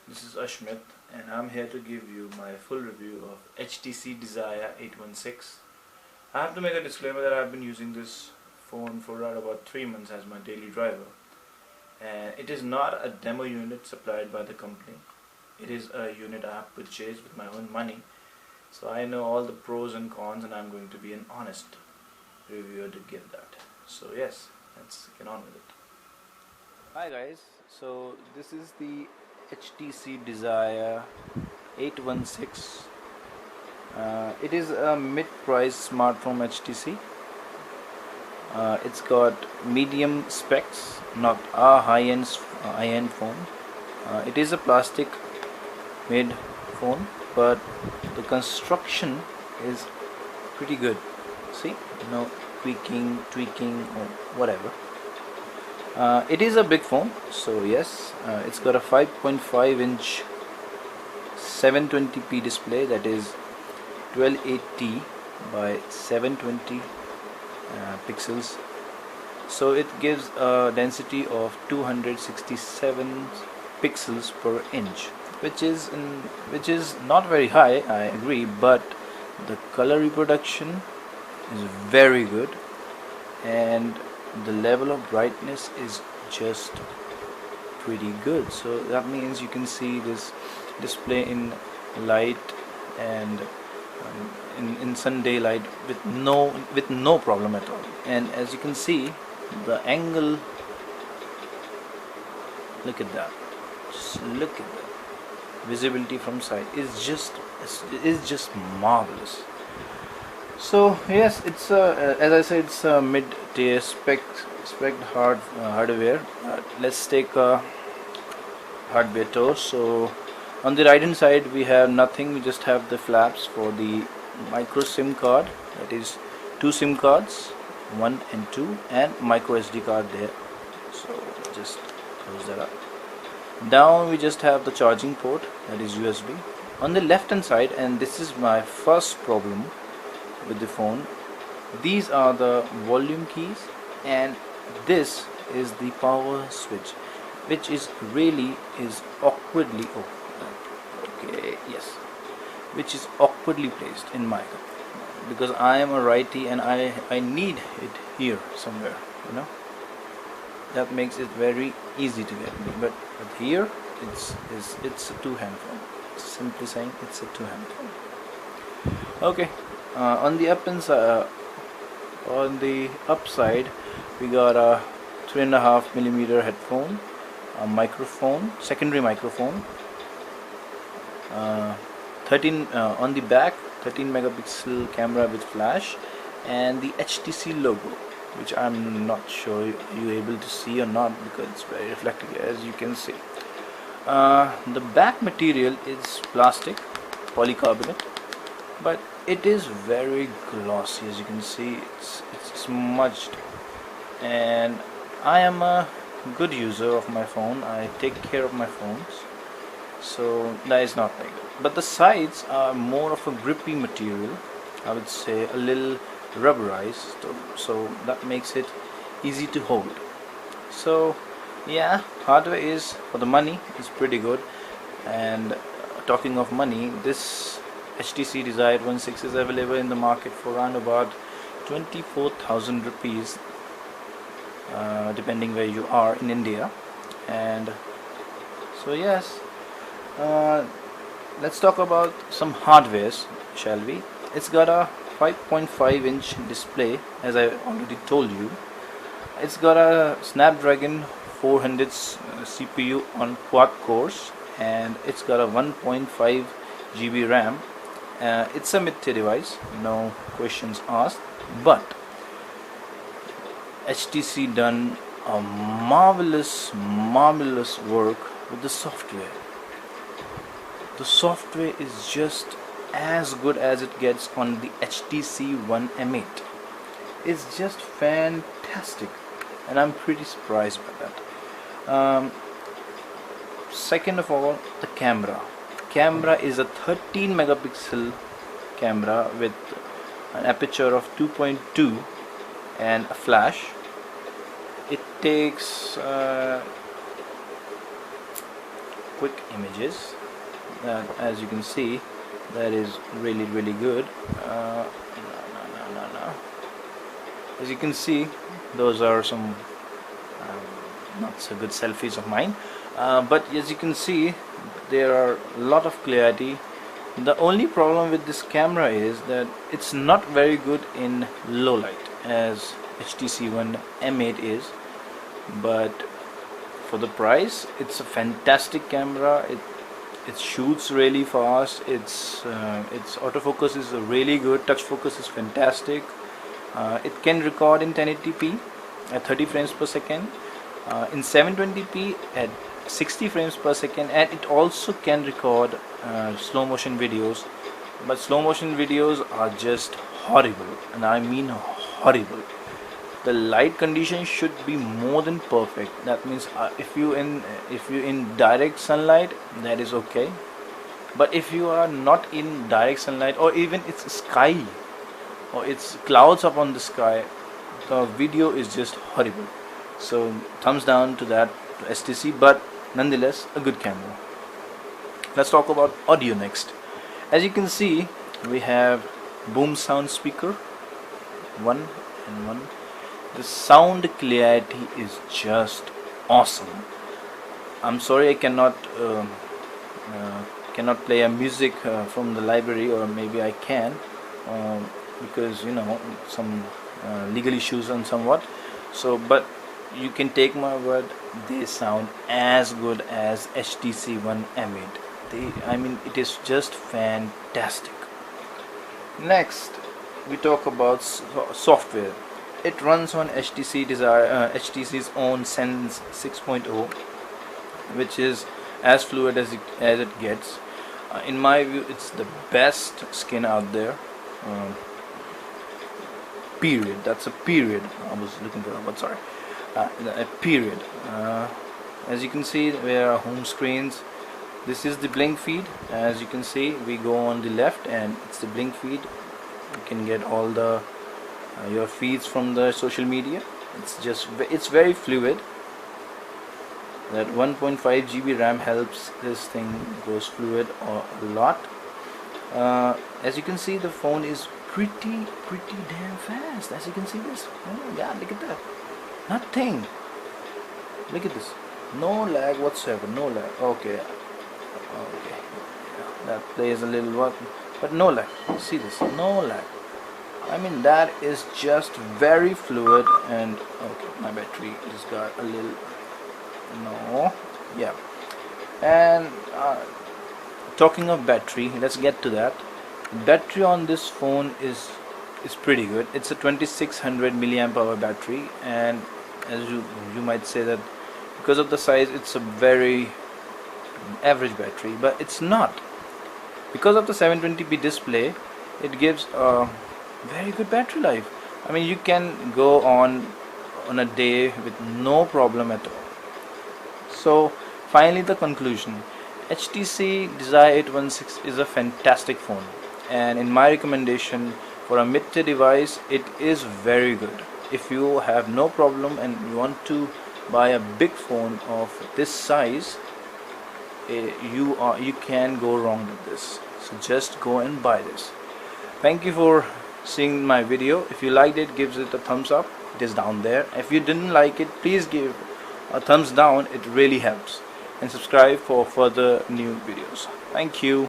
This is Ashmit and I'm here to give you my full review of HTC Desire 816. I have to make a disclaimer that I've been using this phone for around about 3 months as my daily driver, and it is not a demo unit supplied by the company. It is a unit I have purchased with my own money, so I know all the pros and cons and I'm going to be an honest reviewer to give that. So yes, let's get on with it. Hi guys, so this is the HTC Desire 816. It is a mid-price smartphone HTC. It's got medium specs, not a high-end phone. It is a plastic made phone, but the construction is pretty good. See, no tweaking or whatever. It is a big phone, so yes, it's got a 5.5-inch 720p display, that is 1280 by 720 pixels. So it gives a density of 267 pixels per inch, which is not very high, I agree, but the color reproduction is very good, and the level of brightness is just pretty good. So that means you can see this display in light and in sun daylight with no problem at all. And as you can see, the angle, look at that, just look at that, visibility from side is just marvelous. So yes, it's as I said, it's a mid-tier spec hardware. Let's take a hardware tour. So on the right hand side we have nothing, we just have the flaps for the micro SIM card, that is 2 SIM cards, 1 and 2, and micro SD card there. So just close that up. Down we just have the charging port, that is USB. On the left hand side, and this is my first problem with the phone, these are the volume keys, and this is the power switch, which is awkwardly which is awkwardly placed in my cup, because I am a righty and I need it here somewhere, you know. That makes it very easy to get me, but here it's a two-hand phone. Simply saying, it's a two-hand phone. Okay. On the upside we got a 3.5mm headphone, a microphone, secondary microphone, 13 on the back, 13 megapixel camera with flash, and the HTC logo, which I'm not sure you're able to see or not because it's very reflective, as you can see. The back material is plastic, polycarbonate, but it is very glossy. As you can see, it's smudged, and I am a good user of my phone. I take care of my phones, so that is not like that. But the sides are more of a grippy material, I would say, a little rubberized, so that makes it easy to hold. So yeah, hardware is, for the money, is pretty good. And talking of money, this HTC Desire 816 is available in the market for around about 24,000 rupees, depending where you are in India. And so yes, let's talk about some hardwares, shall we? It's got a 5.5-inch display, as I already told you. It's got a Snapdragon 400 CPU on quad cores, and it's got a 1.5 GB RAM. It's a mid-tier device, no questions asked, but HTC done a marvelous work with the software. The software is just as good as it gets on the HTC One M8. It's just fantastic, and I'm pretty surprised by that. Second of all, the camera. Camera is a 13 megapixel camera with an aperture of 2.2 and a flash. It takes quick images. As you can see, that is really good. No. As you can see, those are some not so good selfies of mine, but as you can see, there are a lot of clarity. The only problem with this camera is that it's not very good in low light as HTC One M8 is, but for the price it's a fantastic camera. It shoots really fast. Its autofocus is really good. Touch focus is fantastic. It can record in 1080p at 30 frames per second, in 720p at 60 frames per second, and it also can record slow motion videos, but slow motion videos are just horrible, and I mean horrible. The light condition should be more than perfect. That means if you in direct sunlight, that is okay, but if you are not in direct sunlight, or even it's sky or it's clouds up on the sky, the video is just horrible. So thumbs down to that, to HTC, but nonetheless a good camera. Let's talk about audio next. As you can see, we have boom sound speaker 1 and 1. The sound clarity is just awesome. I'm sorry I cannot play a music from the library, or maybe I can, because you know some legal issues and somewhat. So, but you can take my word, they sound as good as HTC One M8. I mean, it is just fantastic. Next, we talk about software. It runs on HTC's own Sense 6.0, which is as fluid as it gets. In my view, it's the best skin out there. Period. That's a period. I was looking for that, but sorry. A period. As you can see, there are home screens. This is the blink feed. As you can see, we go on the left and it's the blink feed. You can get all the your feeds from the social media. It's very fluid. That 1.5 GB RAM helps this thing goes fluid a lot. As you can see, the phone is pretty damn fast. As you can see this, oh my god, look at that, nothing. Look at this, no lag whatsoever, no lag. Okay, that plays a little work, but no lag. See this, no lag. I mean, that is just very fluid. And okay, my battery just got a little, no, yeah. And talking of battery, let's get to that. Battery on this phone is pretty good. It's a 2600 milliamp hour battery, and as you might say that because of the size it's a very average battery, but it's not. Because of the 720p display, it gives a very good battery life. I mean, you can go on a day with no problem at all. So finally, the conclusion: HTC Desire 816 is a fantastic phone, and in my recommendation for a mid-tier device, it is very good. If you have no problem and you want to buy a big phone of this size, you can go wrong with this. So just go and buy this. Thank you for seeing my video. If you liked it, give it a thumbs up. It is down there. If you didn't like it, please give a thumbs down. It really helps. And subscribe for further new videos. Thank you.